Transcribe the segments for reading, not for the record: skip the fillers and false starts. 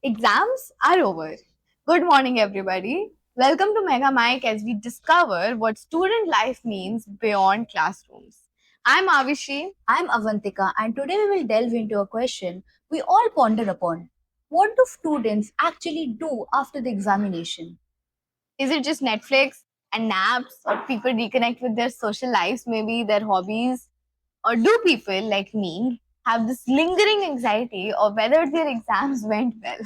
Exams are over. Good morning, everybody. Welcome to Mega Mike as we discover what student life means beyond classrooms. I'm Avishi. I'm Avantika, and today we will delve into a question we all ponder upon. What do students actually do after the examination? Is it just Netflix and naps, or people reconnect with their social lives, maybe their hobbies? Or do people like me have this lingering anxiety of whether their exams went well?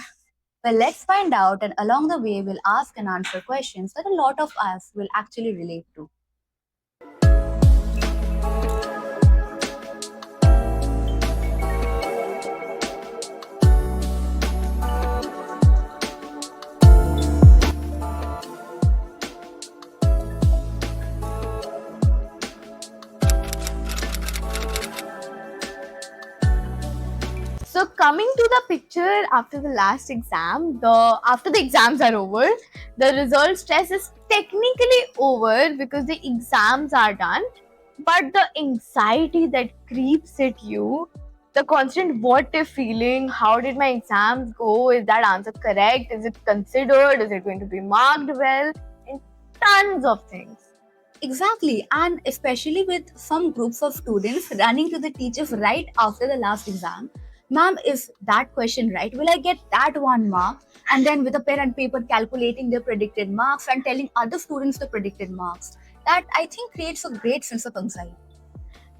Well, let's find out, and along the way, we'll ask and answer questions that a lot of us will actually relate to. So coming to the picture after the last exam, after the exams are over, the result stress is technically over because the exams are done. But the anxiety that creeps at you, the constant what if feeling, how did my exams go? Is that answer correct? Is it considered? Is it going to be marked well? And tons of things. Exactly, and especially with some groups of students running to the teachers right after the last exam. Ma'am, is that question right? Will I get that one mark? And then with a pen and paper calculating their predicted marks and telling other students the predicted marks. That I think creates a great sense of anxiety.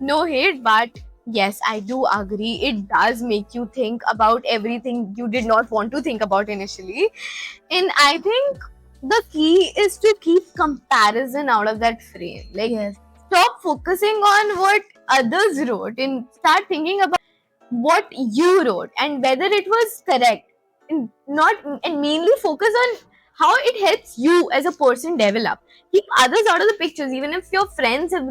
No hate, but yes, I do agree. It does make you think about everything you did not want to think about initially. And I think the key is to keep comparison out of that frame. Like, Yes. stop focusing on what others wrote and start thinking about what you wrote and whether it was correct. And not and mainly focus on how it helps you as a person develop. Keep others out of the pictures, even if your friends have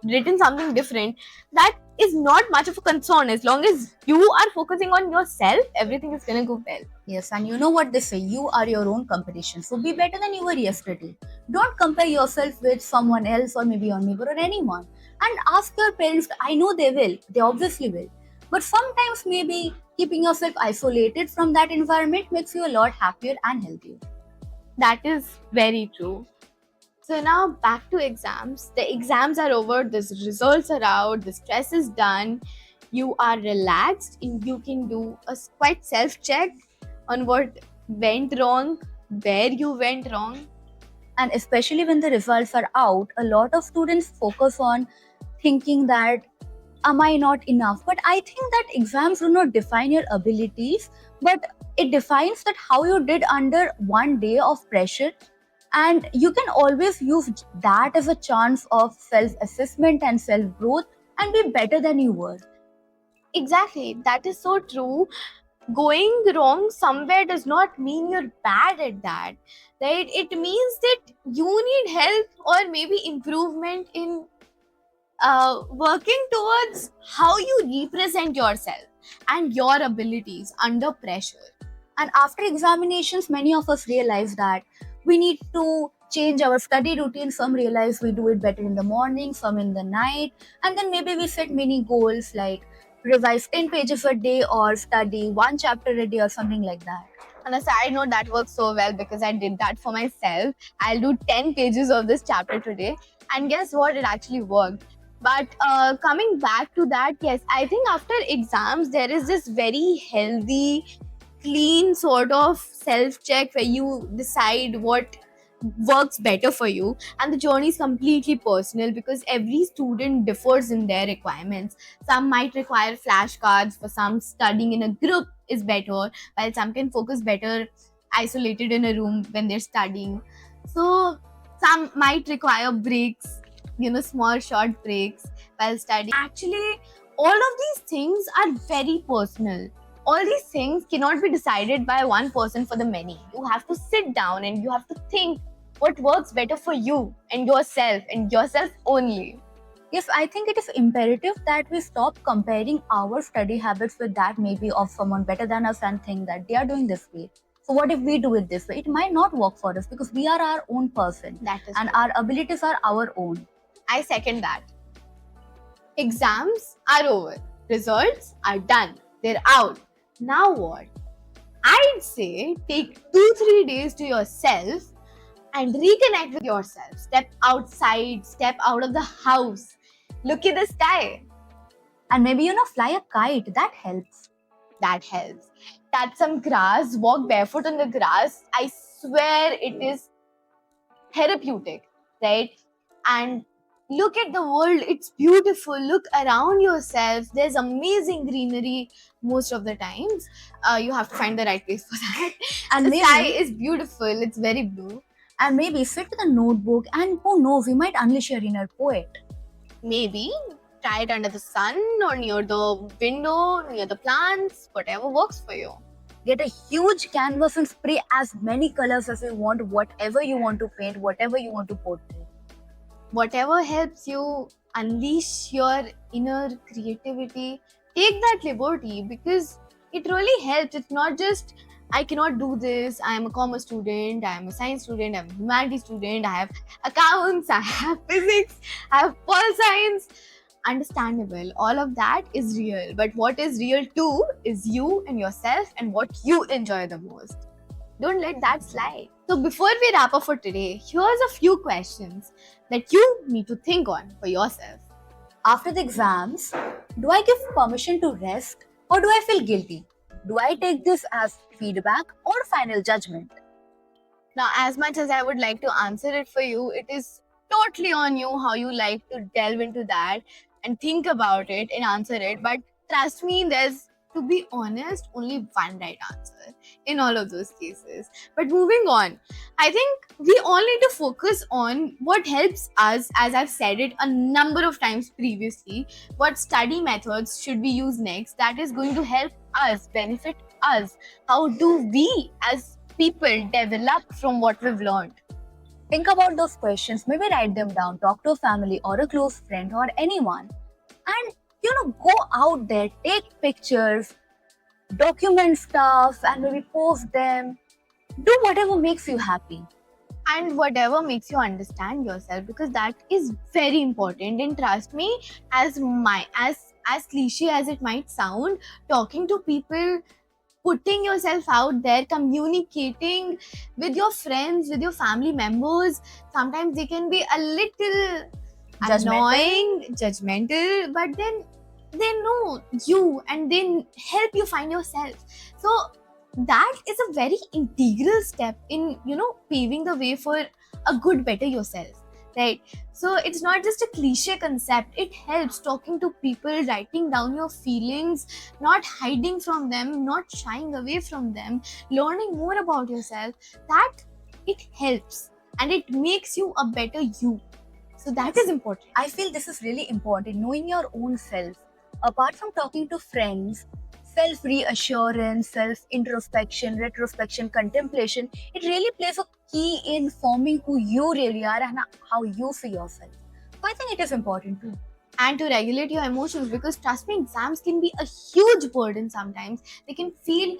written something different. That is not much of a concern. As long as you are focusing on yourself, everything is gonna go well. Yes, and you know what they say, you are your own competition. So be better than you were yesterday. Don't compare yourself with someone else or maybe your neighbor or anyone. And ask your parents, I know they will, they obviously will. But sometimes maybe keeping yourself isolated from that environment makes you a lot happier and healthier. That is very true. So now back to exams. The exams are over, the results are out, the stress is done. You are relaxed and you can do a quite self check on what went wrong, where you went wrong. And especially when the results are out, a lot of students focus on thinking that am I not enough? But I think that exams do not define your abilities, but it defines that how you did under one day of pressure. And you can always use that as a chance of self assessment and self growth and be better than you were. Exactly, that is so true. Going wrong somewhere does not mean you're bad at that, right? It means that you need help or maybe improvement in working towards how you represent yourself and your abilities under pressure. And after examinations, many of us realize that we need to change our study routine. Some realize we do it better in the morning, some in the night. And then maybe we set mini goals like revise 10 pages a day or study one chapter a day or something like that. On a side note, that works so well because I did that for myself. I'll do 10 pages of this chapter today. And guess what? It actually worked. But coming back to that, yes, I think after exams, there is this very healthy, clean sort of self check where you decide what works better for you, and the journey is completely personal because every student differs in their requirements. Some might require flashcards, for some studying in a group is better, while some can focus better isolated in a room when they're studying. So some might require breaks, small short breaks while studying. Actually, all of these things are very personal. All these things cannot be decided by one person for the many. You have to sit down and you have to think what works better for you and yourself only. Yes, I think it is imperative that we stop comparing our study habits with that maybe of someone better than us and think that they are doing this way. So what if we do it this way? It might not work for us because we are our own person That is and true. our abilities are our own. I second that. Exams are over. Results are done. They're out. Now what? I'd say take 2-3 days to yourself and reconnect with yourself. Step outside, step out of the house, look at the sky. And maybe, fly a kite. That helps. That helps. Touch some grass, walk barefoot on the grass. I swear it is therapeutic, right? And look at the world, it's beautiful. Look around yourself, there's amazing greenery most of the times. You have to find the right place for that. And The maybe, sky is beautiful, it's very blue. and maybe sit with a notebook, and who knows, we might unleash your inner poet. Maybe try it under the sun or near the window, near the plants, whatever works for you. Get a huge canvas and spray as many colors as you want, whatever you want to paint, whatever you want to portray. Whatever helps you unleash your inner creativity, take that liberty, because it really helps. It's not just I cannot do this, I am a commerce student, I am a science student, I am a humanities student, I have accounts, I have physics, I have pol science. Understandable, all of that is real, but what is real too is you and yourself and what you enjoy the most. Don't let that slide. So before we wrap up for today, here's a few questions that you need to think on for yourself. After the exams, do I give permission to rest or do I feel guilty? Do I take this as feedback or final judgment? Now, as much as I would like to answer it for you, it is totally on you how you like to delve into that and think about it and answer it. But trust me, there's, to be honest, only one right answer in all of those cases. But moving on, I think we all need to focus on what helps us, as I've said it a number of times previously, what study methods should we use next that is going to help us, benefit us. How do we as people develop from what we've learned? Think about those questions, maybe write them down, talk to a family or a close friend or anyone. And go out there, take pictures, document stuff, and maybe post them. Do whatever makes you happy. And whatever makes you understand yourself, because that is very important. And trust me, as cliche as it might sound, talking to people, putting yourself out there, communicating with your friends, with your family members, sometimes they can be a little annoying, judgmental, but then they know you and they help you find yourself. So that is a very integral step in paving the way for a good, better yourself, right? So it's not just a cliche concept. It helps talking to people, writing down your feelings, not hiding from them, not shying away from them, learning more about yourself. That it helps and it makes you a better you. So that is important. I feel this is really important, knowing your own self. Apart from talking to friends, self-reassurance, self-introspection, retrospection, contemplation, it really plays a key in forming who you really are and how you see yourself. So I think it is important too. And to regulate your emotions, because trust me, exams can be a huge burden sometimes. They can feel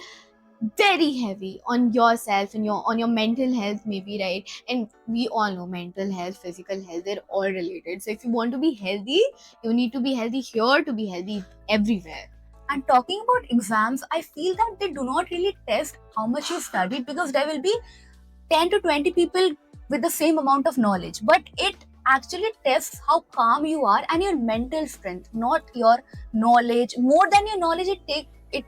very heavy on yourself and on your mental health, maybe, right? And we all know mental health, physical health, they're all related. So if you want to be healthy, you need to be healthy here to be healthy everywhere. And talking about exams, I feel that they do not really test how much you studied, because there will be 10 to 20 people with the same amount of knowledge, but it actually tests how calm you are and your mental strength, not your knowledge. More than your knowledge, it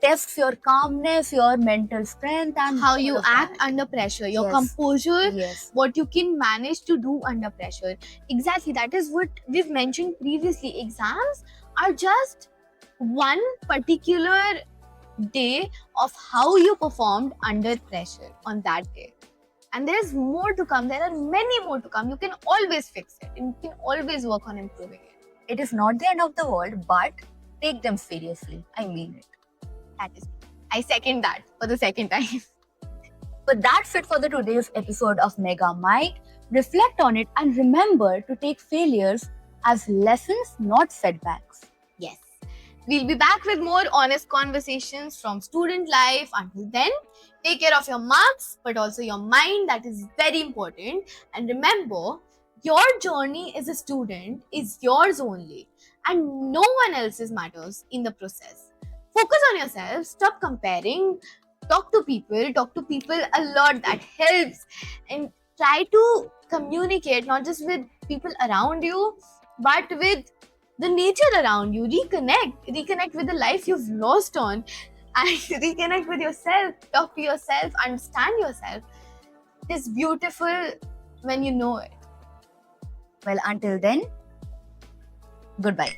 tests your calmness, your mental strength, and how you act under pressure, your composure, what you can manage to do under pressure. Exactly, that is what we've mentioned previously. Exams are just one particular day of how you performed under pressure on that day. And there's more to come. There are many more to come. You can always fix it. And you can always work on improving it. It is not the end of the world, but take them seriously. I mean it. I second that for the second time. But that's it for the today's episode of Mega Mic. Reflect on it and remember to take failures as lessons, not setbacks. Yes. We'll be back with more honest conversations from student life. Until then, take care of your marks, but also your mind. That is very important. And remember, your journey as a student is yours only, and no one else's matters in the process. focus on yourself, stop comparing, talk to people a lot. That helps. And try to communicate not just with people around you but with the nature around you. Reconnect with the life you've lost on, and reconnect with yourself, talk to yourself, understand yourself. It is beautiful when you know it. Well, until then, goodbye.